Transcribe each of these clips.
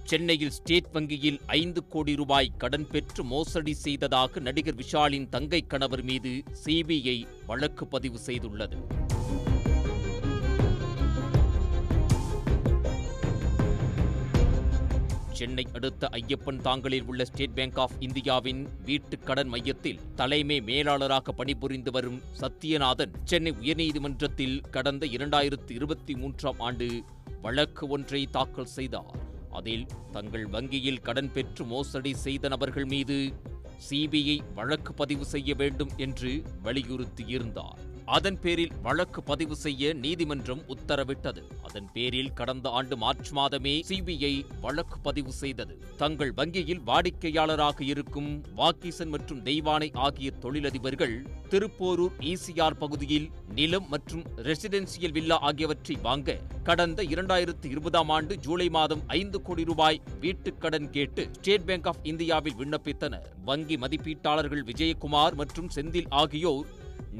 சென்னையில் ஸ்டேட் வங்கியில் 5 கோடி ரூபாய் கடன் பெற்று மோசடி செய்ததாக நடிகர் விஷாலின் தங்கை கணவர் மீது சிபிஐ வழக்கு பதிவு செய்துள்ளது. சென்னை அடுத்த ஐயப்பன் தாங்கலில் உள்ள ஸ்டேட் பேங்க் ஆஃப் இந்தியாவின் வீட்டுக் கடன் மையத்தில் தலைமை மேலாளராக பணிபுரிந்து வரும் சத்யநாதன் சென்னை உயர்நீதிமன்றத்தில் கடந்த 2023ஆம் ஆண்டு வழக்கு ஒன்றை தாக்கல் செய்தார். அதில் தங்கள் வங்கியில் கடன் பெற்று மோசடி செய்த நபர்கள் மீது சிபிஐ வழக்கு பதிவு செய்ய வேண்டும் என்று வலியுறுத்தியிருந்தார். அதன் பேரில் வழக்கு பதிவு செய்ய நீதிமன்றம் உத்தரவிட்டது. அதன் பேரில் கடந்த ஆண்டு மார்ச் மாதமே சிபிஐ வழக்கு பதிவு செய்தது. தங்கள் வங்கியில் வாடிக்கையாளராக இருக்கும் வாக்கீசன் மற்றும் தெய்வானை ஆகிய தொழிலதிபர்கள் திருப்போரூர் ECR பகுதியில் நிலம் மற்றும் ரெசிடென்சியல் வில்லா ஆகியவற்றை வாங்க கடந்த 2020ஆம் ஆண்டு ஜூலை மாதம் 5 கோடி ரூபாய் வீட்டுக் கடன் கேட்டு ஸ்டேட் பேங்க் ஆஃப் இந்தியாவில் விண்ணப்பித்தனர். வங்கி மதிப்பீட்டாளர்கள் விஜயகுமார் மற்றும் செந்தில் ஆகியோர்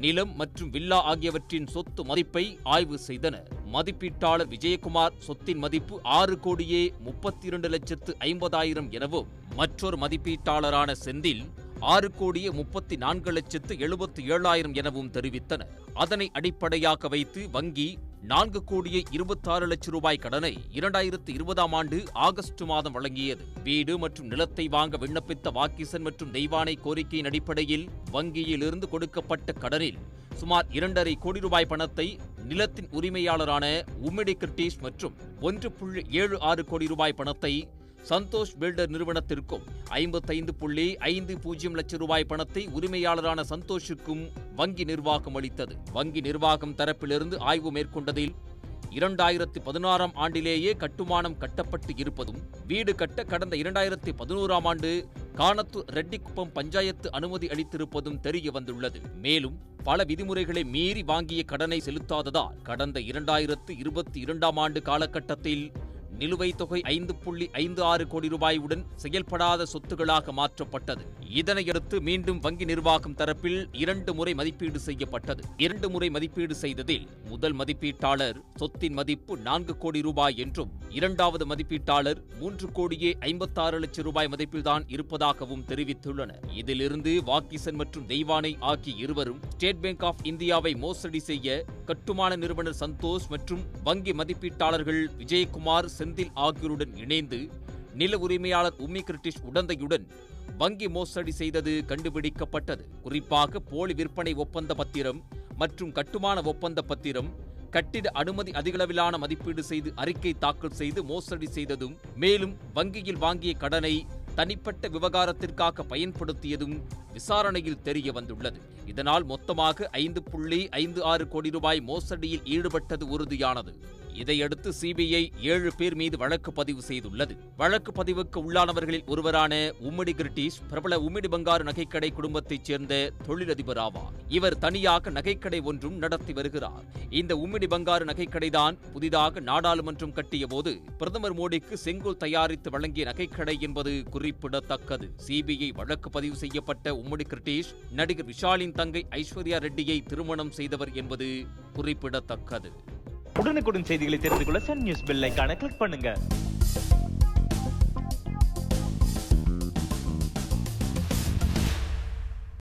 நிலம் மற்றும் வில்லா ஆகியவற்றின் சொத்து மதிப்பை ஆய்வு செய்தனர். மதிப்பீட்டாளர் விஜயகுமார் சொத்தின் மதிப்பு 6,32,50,000 எனவும் மற்றொரு மதிப்பீட்டாளரான செந்தில் 6,34,77,000 எனவும் தெரிவித்தனர். அதனை அடிப்படையாக வைத்து வங்கி 4,26,00,000 ரூபாய் கடனை 2020ஆம் ஆண்டு ஆகஸ்ட் மாதம் வழங்கியது. வீடு மற்றும் நிலத்தை வாங்க விண்ணப்பித்த வாக்கீசன் மற்றும் தெய்வானை கோரிக்கையின் அடிப்படையில் வங்கியிலிருந்து கொடுக்கப்பட்ட கடனில் சுமார் 2.5 கோடி ரூபாய் பணத்தை நிலத்தின் உரிமையாளரான உம்மிடி கிருட்டீஷ் மற்றும் 1.76 கோடி ரூபாய் பணத்தை சந்தோஷ் பில்டர் நிறுவனத்திற்கும் 55.50 லட்சம் ரூபாய் பணத்தை உரிமையாளரான சந்தோஷுக்கும் வங்கி நிர்வாகம் அளித்தது. வங்கி நிர்வாகம் தரப்பிலிருந்து ஆய்வு மேற்கொண்டதில் 2016ஆம் ஆண்டிலேயே கட்டுமானம் கட்டப்பட்டு இருப்பதும் வீடு கட்ட கடந்த 2011ஆம் ஆண்டு கானத்தூர் ரெட்டிக்குப்பம் பஞ்சாயத்து அனுமதி அளித்திருப்பதும் தெரிய வந்துள்ளது. மேலும் பல விதிமுறைகளை மீறி வாங்கிய கடனை செலுத்தாததால் கடந்த 2022ஆம் ஆண்டு காலகட்டத்தில் நிலுவைத் தொகை 5.56 கோடி ரூபாயுடன் செயல்படாத சொத்துகளாக மாற்றப்பட்டது. இதனையடுத்து மீண்டும் வங்கி நிர்வாகம் தரப்பில் 2 முறை மதிப்பீடு செய்யப்பட்டது. 2 முறை மதிப்பீடு செய்ததில் முதல் மதிப்பீட்டாளர் சொத்தின் மதிப்பு 4 கோடி ரூபாய் என்றும் இரண்டாவது மதிப்பீட்டாளர் 3,56 லட்சம் ரூபாய் மதிப்பில்தான் இருப்பதாகவும் தெரிவித்துள்ளனர். இதிலிருந்து வாக்கீசன் மற்றும் தெய்வானை ஆகிய இருவரும் ஸ்டேட் பேங்க் ஆஃப் இந்தியாவை மோசடி செய்ய கட்டுமான நிறுவனர் சந்தோஷ் மற்றும் வங்கி மதிப்பீட்டாளர்கள் விஜயகுமார் செந்தில் ஆகியோருடன் இணைந்து நில உரிமையாளர் உம்மி கிருட்டிஷ் உடந்தையுடன் வங்கி மோசடி செய்தது கண்டுபிடிக்கப்பட்டது. குறிப்பாக போலி விற்பனை ஒப்பந்த பத்திரம் மற்றும் கட்டுமான ஒப்பந்த பத்திரம், கட்டிட அனுமதி அதிகளவிலான மதிப்பீடு செய்து அறிக்கை தாக்கல் செய்து மோசடி செய்ததும், மேலும் வங்கியில் வாங்கிய கடனை தனிப்பட்ட விவகாரத்திற்காக பயன்படுத்தியதும் விசாரணையில் தெரிய வந்துள்ளது. இதனால் மொத்தமாக 5.56 கோடி ரூபாய் மோசடியில் ஈடுபட்டது உறுதியானது. இதையடுத்து சிபிஐ 7 பேர் மீது வழக்கு பதிவு செய்துள்ளது. வழக்கு பதிவுக்கு உள்ளானவர்களில் ஒருவரான உம்மிடி கிருட்டீஷ் பிரபல உம்மிடி பங்காரு நகைக்கடை குடும்பத்தைச் சேர்ந்த தொழிலதிபர் ஆவார். இவர் தனியாக நகைக்கடை ஒன்றும் நடத்தி வருகிறார். இந்த உம்மிடி பங்காரு நகைக்கடைதான் புதிதாக நாடாளுமன்றம் கட்டிய போது பிரதமர் மோடிக்கு செங்கோல் தயாரித்து வழங்கிய நகைக்கடை என்பது குறிப்பிடத்தக்கது. சிபிஐ வழக்கு பதிவு செய்யப்பட்ட உம்மிடி கிருட்டீஷ் நடிகர் விஷாலின் தங்கை ஐஸ்வர்யா ரெட்டியை திருமணம் செய்தவர் என்பது குறிப்பிடத்தக்கது. உடனுக்குடன் செய்திகளை தெரிந்து கொள்ள சன் நியூஸ் பெல் ஐகானை கிளிக் பண்ணுங்க.